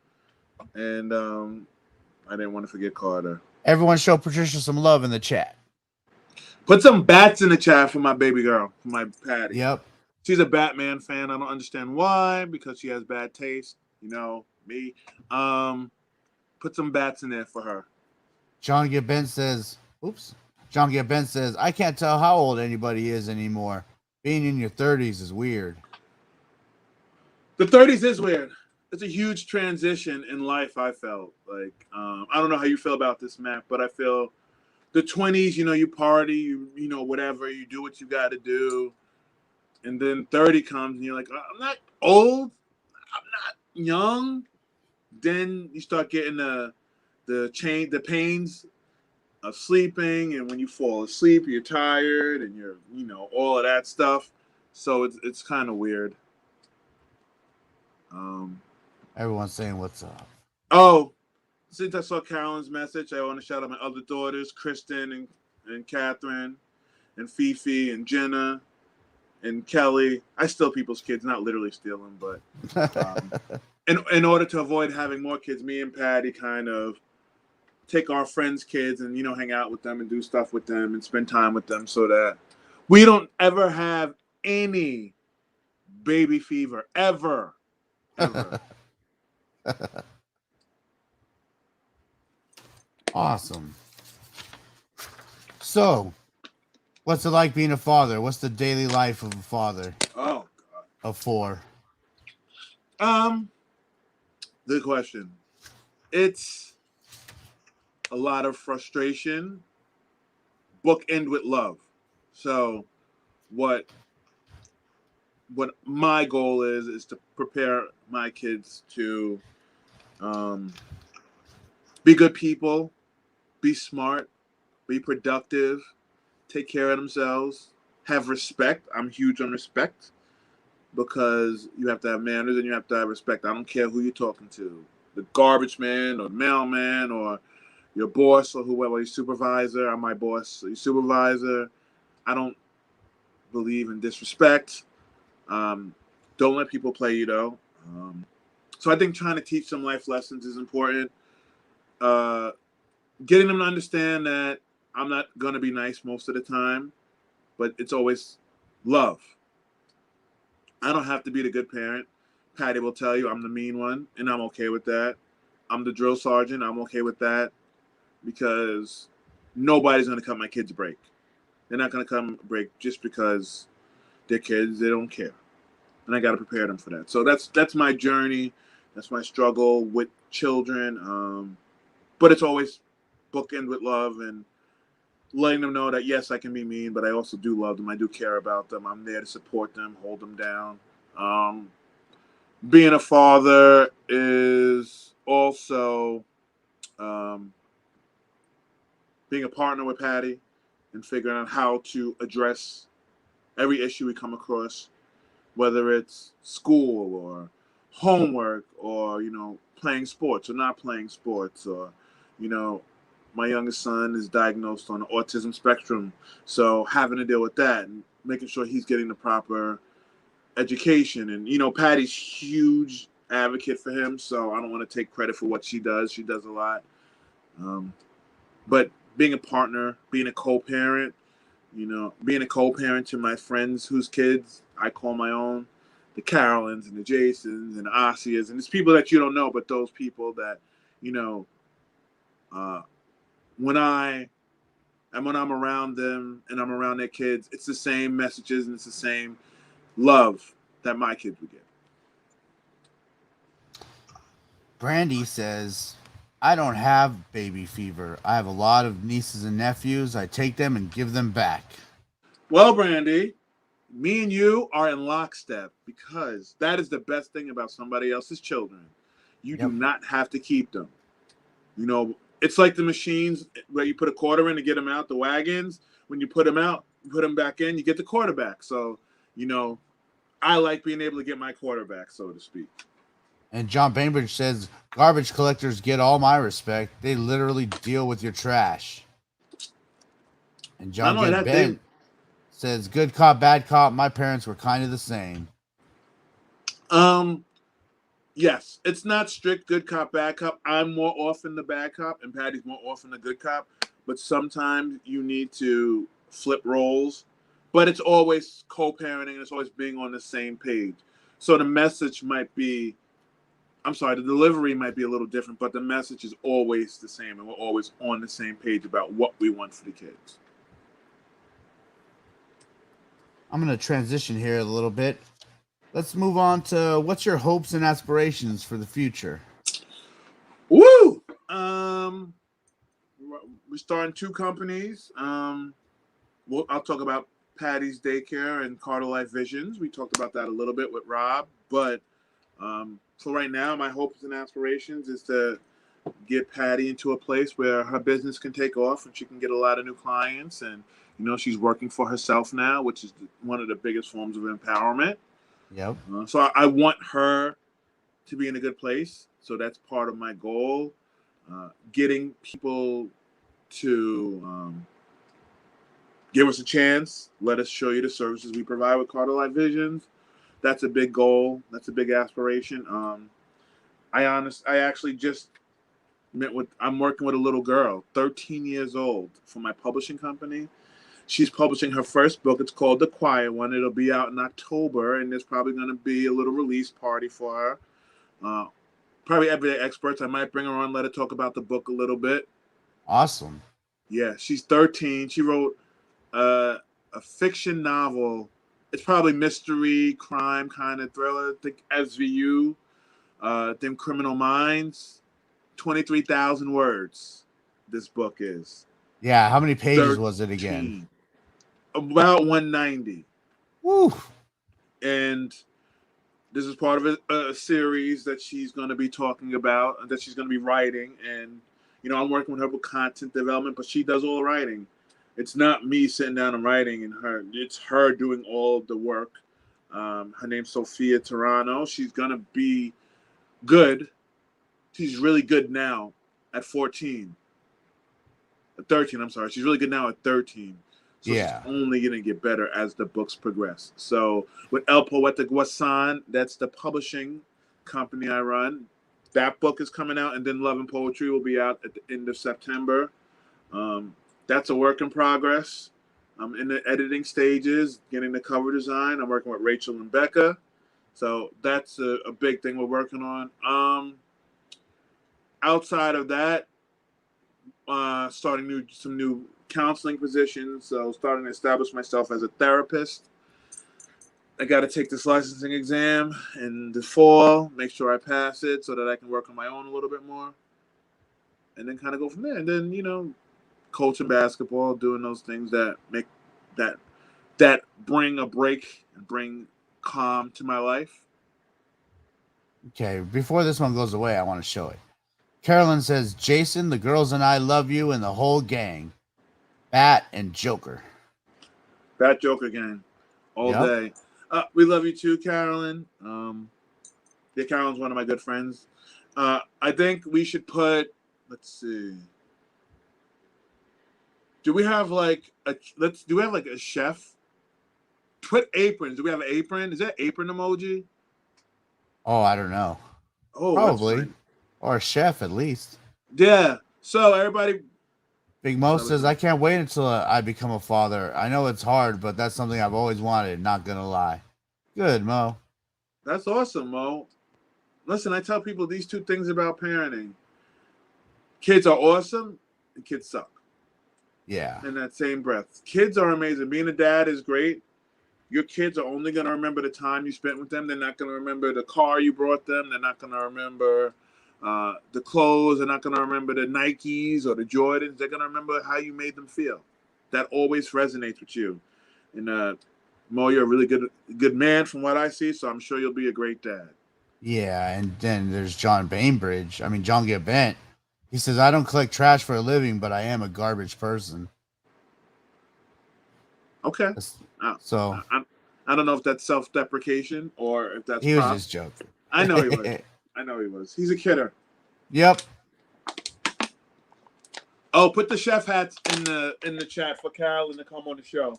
And I didn't want to forget Carter. Everyone show Patricia some love in the chat. Put some bats in the chat for my baby girl, for my Patty. Yep. She's a Batman fan. I don't understand why, because she has bad taste. You know, me. Put some bats in there for her. John Gibbon says, I can't tell how old anybody is anymore. Being in your 30s is weird. The 30s is weird. It's a huge transition in life, I felt. Like, I don't know how you feel about this, Matt, but I feel the 20s, you know, you party, you know, whatever, you do what you got to do. And then 30 comes and you're like, I'm not old. I'm not young. Then you start getting the pains of sleeping, and when you fall asleep, you're tired, and you're, you know, all of that stuff. So it's kind of weird. Everyone's saying what's up. Oh, since I saw Carolyn's message, I want to shout out my other daughters, Kristen and Catherine, and Fifi and Jenna and Kelly. I steal people's kids, not literally steal them, but in order to avoid having more kids, me and Patty kind of take our friends' kids and, you know, hang out with them and do stuff with them and spend time with them, so that we don't ever have any baby fever, ever. Awesome. So, what's it like being a father? What's the daily life of a father? Oh, God. Of four? Good question. It's a lot of frustration, bookend with love. So what my goal is to prepare my kids to be good people, be smart, be productive, take care of themselves, have respect. I'm huge on respect, because you have to have manners and you have to have respect. I don't care who you're talking to, the garbage man or the mailman or your boss or whoever, your supervisor. I'm my boss, your supervisor. I don't believe in disrespect. Don't let people play you, though. So I think trying to teach them life lessons is important. Getting them to understand that I'm not going to be nice most of the time, but it's always love. I don't have to be the good parent. Patty will tell you I'm the mean one, and I'm okay with that. I'm the drill sergeant. I'm okay with that, because nobody's going to cut my kids' break. They're not going to come break just because they're kids. They don't care. And I got to prepare them for that. So that's my journey. That's my struggle with children. But it's always bookend with love and letting them know that, yes, I can be mean, but I also do love them. I do care about them. I'm there to support them, hold them down. Being a father is also being a partner with Patty and figuring out how to address every issue we come across, whether it's school or homework or, playing sports or not playing sports or, you know, my youngest son is diagnosed on the autism spectrum. So having to deal with that and making sure he's getting the proper education. And, Patty's huge advocate for him. So I don't want to take credit for what she does. She does a lot. But being a partner, being a co-parent, being a co-parent to my friends whose kids I call my own, the Carolyns and the Jasons and the Asias, and it's people that you don't know, but those people that, uh, when I'm around them and I'm around their kids, it's the same messages and it's the same love that my kids would get. Brandy says, I don't have baby fever. I have a lot of nieces and nephews. I take them and give them back. Well, Brandy, me and you are in lockstep because that is the best thing about somebody else's children. You do Yep. not have to keep them. It's like the machines where you put a quarter in to get them out, the wagons. When you put them out, you put them back in, you get the quarterback. So, I like being able to get my quarterback, so to speak. And John Bainbridge says, garbage collectors get all my respect. They literally deal with your trash. And Not John only Get that, they Bent says, good cop, bad cop. My parents were kind of the same. Yes, it's not strict good cop, bad cop. I'm more often the bad cop, and Patty's more often the good cop. But sometimes you need to flip roles. But it's always co-parenting. It's always being on the same page. So the message might be, I'm sorry, the delivery might be a little different, but the message is always the same, and we're always on the same page about what we want for the kids. I'm going to transition here a little bit. Let's move on to what's your hopes and aspirations for the future? Woo! We're starting two companies. I'll talk about Patty's Daycare and Carter Life Visions. We talked about that a little bit with Rob, but so right now, my hopes and aspirations is to get Patty into a place where her business can take off and she can get a lot of new clients. And she's working for herself now, which is one of the biggest forms of empowerment. Yep. So I want her to be in a good place. So that's part of my goal. Getting people to give us a chance. Let us show you the services we provide with Carter Life Visions. That's a big goal. That's a big aspiration. I actually just I'm working with a little girl, 13 years old, for my publishing company. She's publishing her first book. It's called The Quiet One. It'll be out in October, and there's probably going to be a little release party for her. Probably everyday experts. I might bring her on, let her talk about the book a little bit. Awesome. Yeah, she's 13. She wrote a fiction novel. It's probably mystery, crime kind of thriller. I think SVU, Them Criminal Minds. 23,000 words this book is. Yeah. How many pages 13. was it again? About 190. Woo. And this is part of a series that she's going to be talking about, that she's going to be writing. And, I'm working with her with content development, but she does all the writing. It's not me sitting down and writing it's her doing all the work. Her name's Sophia Toronto. She's going to be good. She's really good now at 13. I'm sorry. She's really good now at 13. So Yeah. she's only going to get better as the books progress. So with El Poeta Guasan, that's the publishing company I run. That book is coming out, and then Love and Poetry will be out at the end of September. That's a work in progress. I'm in the editing stages, getting the cover design. I'm working with Rachel and Becca. So that's a big thing we're working on. Outside of that, starting some new counseling positions. So starting to establish myself as a therapist. I got to take this licensing exam in the fall, make sure I pass it so that I can work on my own a little bit more, and then kind of go from there. And then coaching basketball, doing those things that make that bring a break and bring calm to my life. Okay, before this one goes away, I want to show it. Carolyn says, Jason, the girls and I love you and the whole gang. Bat and Joker. Bat Joker gang. All Yep. day. We love you too, Carolyn. Yeah, Carolyn's one of my good friends. I think we should put, let's see. Do we have like a chef? Put aprons. Do we have an apron? Is that apron emoji? Oh, I don't know. Oh, Probably. that's fine. Or a chef, at least. Yeah. So everybody. Big Mo says, I can't wait until I become a father. I know it's hard, but that's something I've always wanted, not going to lie. Good, Mo. That's awesome, Mo. Listen, I tell people these two things about parenting. Kids are awesome and kids suck. Yeah. In that same breath. Kids are amazing. Being a dad is great. Your kids are only going to remember the time you spent with them. They're not going to remember the car you brought them. They're not going to remember the clothes. They're not going to remember the Nikes or the Jordans. They're going to remember how you made them feel. That always resonates with you. And Mo, you're a really good man from what I see, so I'm sure you'll be a great dad. Yeah, and then there's John Bainbridge. I mean, John Gabent. He says, I don't collect trash for a living, but I am a garbage person. Okay. So I don't know if that's self-deprecation or if that's he was just joking. I know he was. I know he was. He's a kidder. Yep. Oh, put the chef hats in the chat for Carolyn to come on the show.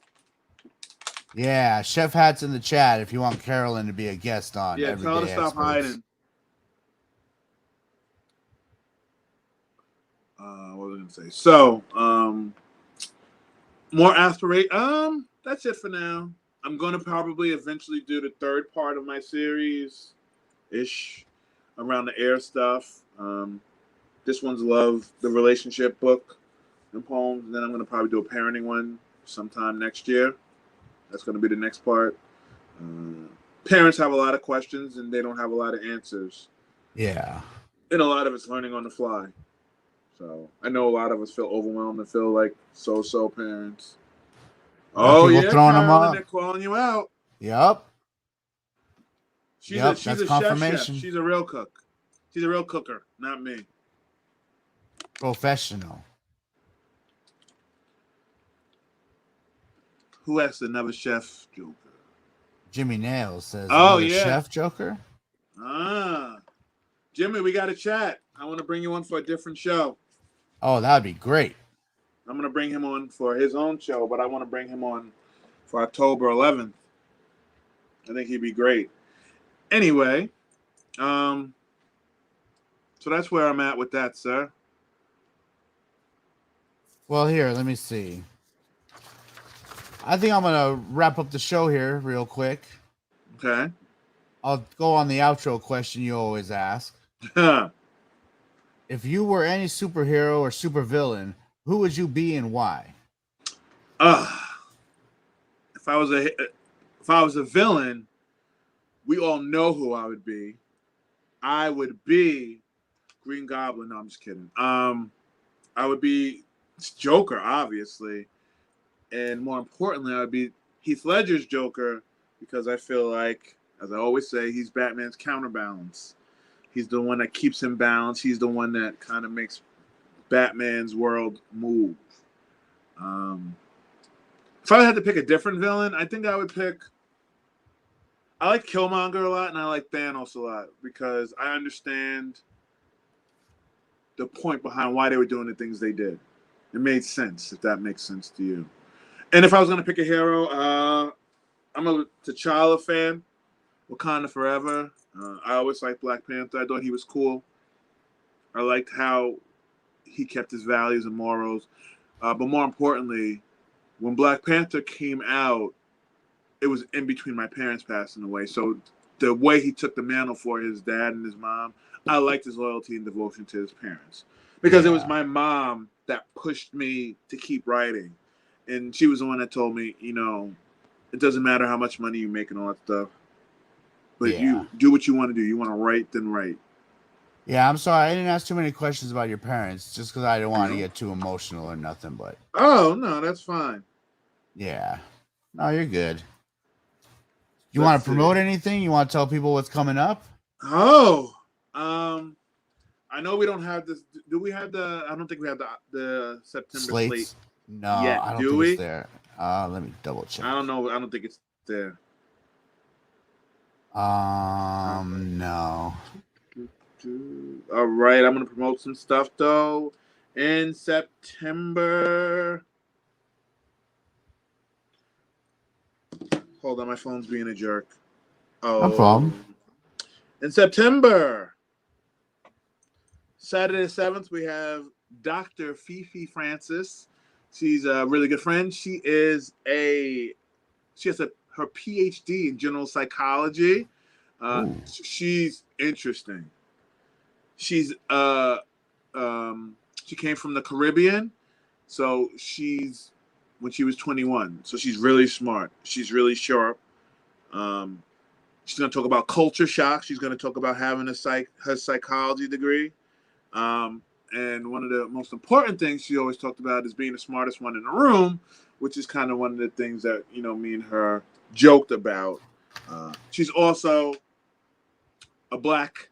Yeah, chef hats in the chat if you want Carolyn to be a guest on. Yeah, tell her to stop hiding. What was I gonna say? So, more aspirate. That's it for now. I'm gonna probably eventually do the third part of my series, ish, around the air stuff. This one's the relationship book and poems. And then I'm gonna probably do a parenting one sometime next year. That's gonna be the next part. Parents have a lot of questions and they don't have a lot of answers. Yeah. And a lot of it's learning on the fly. So I know a lot of us feel overwhelmed and feel like so parents. Oh yeah, Carolyn, they're calling you out. Yep. She's a confirmation. Chef. She's a real cook. She's a real cooker, not me. Professional. Who asked another chef Joker? Jimmy Nails says, "Oh yeah, chef Joker." Jimmy, we got to chat. I want to bring you on for a different show. Oh, that'd be great. I'm going to bring him on for his own show, but I want to bring him on for October 11th. I think he'd be great. Anyway, so that's where I'm at with that, sir. Well, here, let me see. I think I'm going to wrap up the show here real quick. Okay. I'll go on the outro question you always ask. If you were any superhero or supervillain, who would you be and why? If I was a villain, we all know who I would be. I would be Green Goblin. No, I'm just kidding. I would be Joker, obviously. And more importantly, I would be Heath Ledger's Joker because I feel like, as I always say, he's Batman's counterbalance. He's the one that keeps him balanced. He's the one that kind of makes Batman's world move. If I had to pick a different villain, I think I would pick... I like Killmonger a lot, and I like Thanos a lot because I understand the point behind why they were doing the things they did. It made sense, if that makes sense to you. And if I was going to pick a hero, I'm a T'Challa fan. Wakanda Forever. I always liked Black Panther. I thought he was cool. I liked how he kept his values and morals. But more importantly, when Black Panther came out, it was in between my parents passing away. So the way he took the mantle for his dad and his mom, I liked his loyalty and devotion to his parents. Because it was my mom that pushed me to keep writing. And she was the one that told me, it doesn't matter how much money you make and all that stuff. But you do what you want to do. You want to write, then write. Yeah, I'm sorry. I didn't ask too many questions about your parents just because I didn't want to get too emotional or nothing. But oh, no, that's fine. Yeah. No, you're good. You want to promote anything? You want to tell people what's coming up? Oh, I know we don't have this. Do we have the? I don't think we have the September slate. No, yet. I don't think it's there. Let me double check. I don't know. I don't think it's there. No. All right, I'm gonna promote some stuff though in September. Hold on, my phone's being a jerk. Oh, No problem. In September, Saturday the 7th, we have Dr. Fifi Francis. She's a really good friend. She has her PhD in general psychology. She's interesting. She's she came from the Caribbean, so when she was 21, so she's really smart. She's really sharp. She's going to talk about culture shock. She's going to talk about having her psychology degree. And one of the most important things she always talked about is being the smartest one in the room, which is kind of one of the things that, me and her joked about. She's also a Black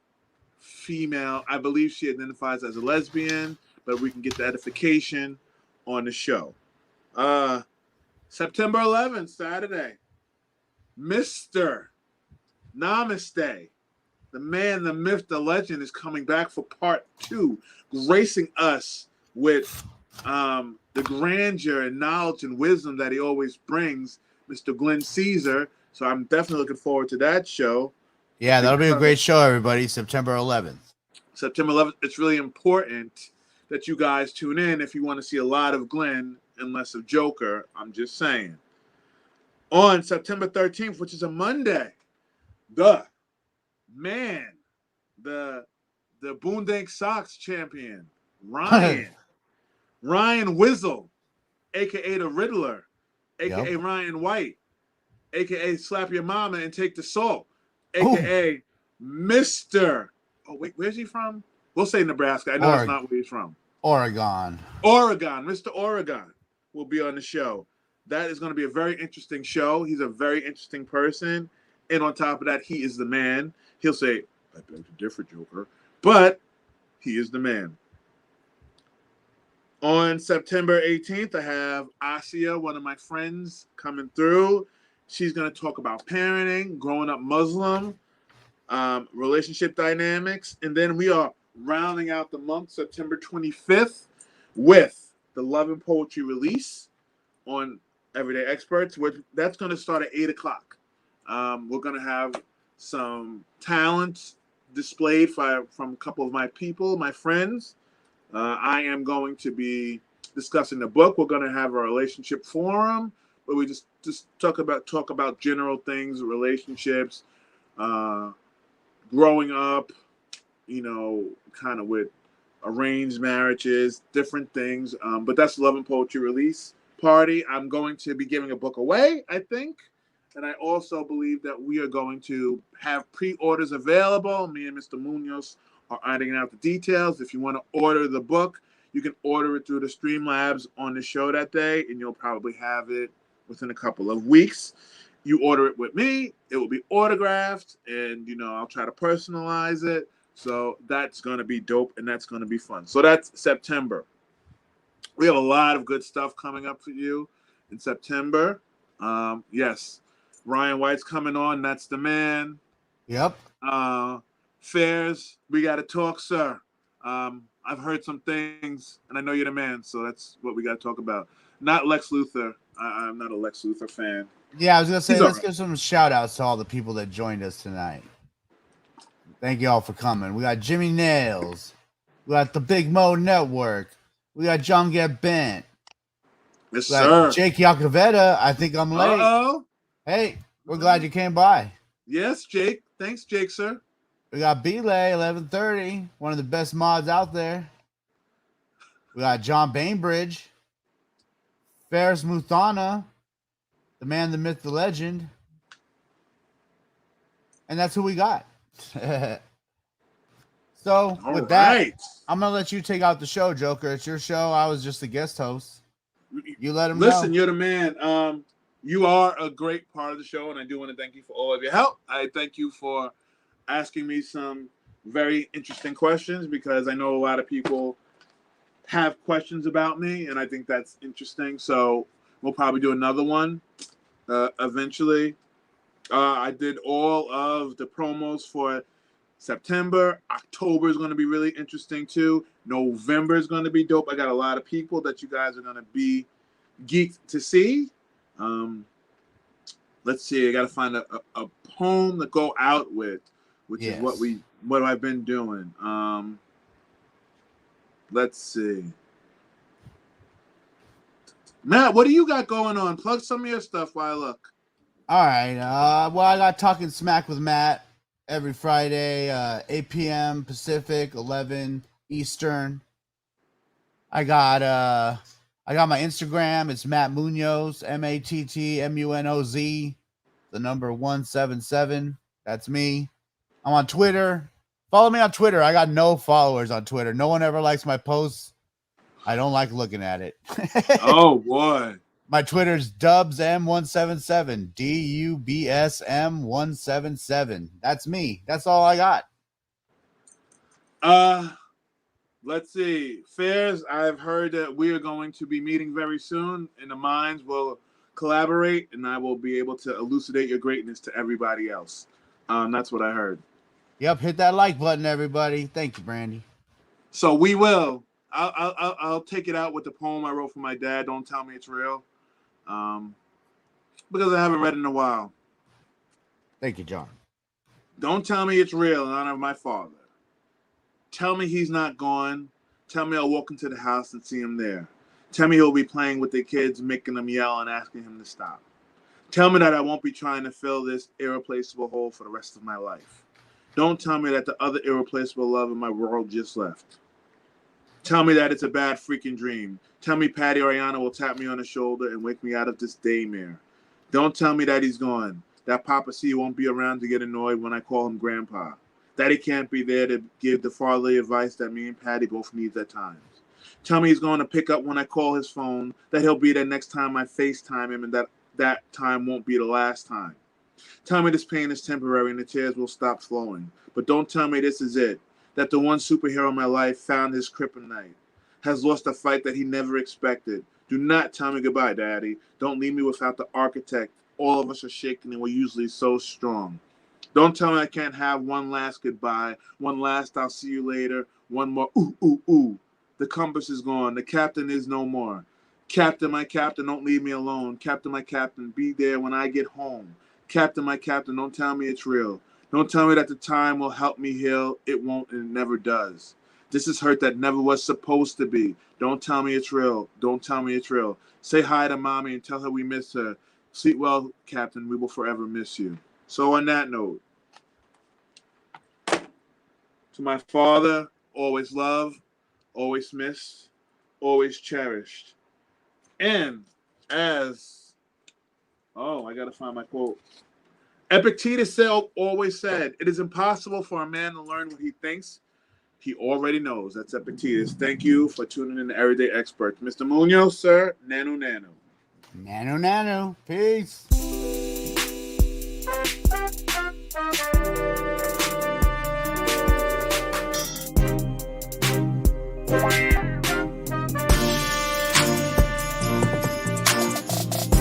female. I believe she identifies as a lesbian, but we can get the edification on the show. September 11th, Saturday, Mr. Namaste. The man, the myth, the legend is coming back for part 2, gracing us with the grandeur and knowledge and wisdom that he always brings, Mr. Glenn Caesar. So I'm definitely looking forward to that show. Yeah, that'll be a great show, everybody. September 11th. September 11th. It's really important that you guys tune in if you want to see a lot of Glenn and less of Joker. I'm just saying. On September 13th, which is a Monday, the Boondank Sox champion, Ryan Wizzle, a.k.a. the Riddler, a.k.a. Ryan White, a.k.a. Slap Your Mama and Take the Salt, a.k.a. Mr. Oh, wait, where's he from? We'll say Nebraska. I know that's not where he's from. Oregon. Mr. Oregon will be on the show. That is going to be a very interesting show. He's a very interesting person. And on top of that, he is the man. He'll say, I beg to differ, Joker. But he is the man. On September 18th, I have Asia, one of my friends, coming through. She's going to talk about parenting, growing up Muslim, relationship dynamics. And then we are rounding out the month, September 25th, with the Love and Poetry release on Everyday Experts. That's going to start at 8 o'clock. We're going to have some talent displayed from a couple of my people, my friends. I am going to be discussing the book. We're going to have a relationship forum where we just talk about general things, relationships, growing up, kind of with arranged marriages, different things. But that's Love and Poetry release party. I'm going to be giving a book away, I think. And I also believe that we are going to have pre-orders available. Me and Mr. Munoz are ironing out the details. If you want to order the book, you can order it through the Streamlabs on the show that day, and you'll probably have it within a couple of weeks. You order it with me, it will be autographed, and, I'll try to personalize it. So that's going to be dope, and that's going to be fun. So that's September. We have a lot of good stuff coming up for you in September. Yes. Ryan White's coming on. That's the man. Yep. Fairs, we got to talk, sir. I've heard some things, and I know you're the man, so that's what we got to talk about. Not Lex Luthor. I'm not a Lex Luthor fan. Yeah, I was going to say, let's give some shout-outs to all the people that joined us tonight. Thank you all for coming. We got Jimmy Nails. We got the Big Mo Network. We got John Get Bent. Yes, sir. Jake Yakavetta. I think I'm late. Uh-oh. Hey, we're glad you came by. Yes, Jake. Thanks, Jake, sir. We got Belay, 1130, one of the best mods out there. We got John Bainbridge, Ferris Muthana, the man, the myth, the legend. And that's who we got. So, with that, I'm going to let you take out the show, Joker. It's your show. I was just a guest host. You let him know. Listen, you're the man. you are a great part of the show, and I do want to thank you for all of your help. I thank you for asking me some very interesting questions, because I know a lot of people have questions about me, and I think that's interesting. So we'll probably do another one eventually. I did all of the promos for September. October is going to be really interesting too. November is going to be dope. I got a lot of people that you guys are going to be geeked to see. Let's see. I got to find a poem to go out with, which is what I've been doing. Let's see. Matt, what do you got going on? Plug some of your stuff while I look. All right. Well, I got Talking Smack with Matt every Friday, 8 p.m. Pacific, 11 Eastern. I got my Instagram. It's Matt Munoz, MattMunoz, the number 177. That's me. I'm on Twitter. Follow me on Twitter. I got no followers on Twitter. No one ever likes my posts. I don't like looking at it. Oh boy. My Twitter's DubsM177. DUBSM177. That's me. That's all I got. Let's see. Fairs, I've heard that we are going to be meeting very soon, and the minds will collaborate, and I will be able to elucidate your greatness to everybody else. That's what I heard. Yep, hit that like button, everybody. Thank you, Brandy. So we will. I'll take it out with the poem I wrote for my dad. Don't tell me it's real, because I haven't read it in a while. Thank you, John. Don't tell me it's real in honor of my father. Tell me he's not gone. Tell me I'll walk into the house and see him there. Tell me he'll be playing with the kids, making them yell and asking him to stop. Tell me that I won't be trying to fill this irreplaceable hole for the rest of my life. Don't tell me that the other irreplaceable love in my world just left. Tell me that it's a bad freaking dream. Tell me Patty Oriana will tap me on the shoulder and wake me out of this daymare. Don't tell me that he's gone. That Papa C won't be around to get annoyed when I call him Grandpa. That he can't be there to give the fatherly advice that me and Patty both need at times. Tell me he's going to pick up when I call his phone, that he'll be there next time I FaceTime him, and that time won't be the last time. Tell me this pain is temporary and the tears will stop flowing. But don't tell me this is it, that the one superhero in my life found his kryptonite, has lost a fight that he never expected. Do not tell me goodbye, Daddy. Don't leave me without the architect. All of us are shaken and we're usually so strong. Don't tell me I can't have one last goodbye, one last I'll see you later, one more ooh, ooh, ooh. The compass is gone. The captain is no more. Captain, my captain, don't leave me alone. Captain, my captain, be there when I get home. Captain, my captain, don't tell me it's real. Don't tell me that the time will help me heal. It won't and it never does. This is hurt that never was supposed to be. Don't tell me it's real. Don't tell me it's real. Say hi to Mommy and tell her we miss her. Sleep well, Captain. We will forever miss you. So on that note, to my father, always loved, always missed, always cherished. And as, I got to find my quote. Epictetus always said, it is impossible for a man to learn what he thinks he already knows. That's Epictetus. Thank you for tuning in to Everyday Experts. Mr. Munoz, sir, nanu nanu. Nanu nanu. Peace.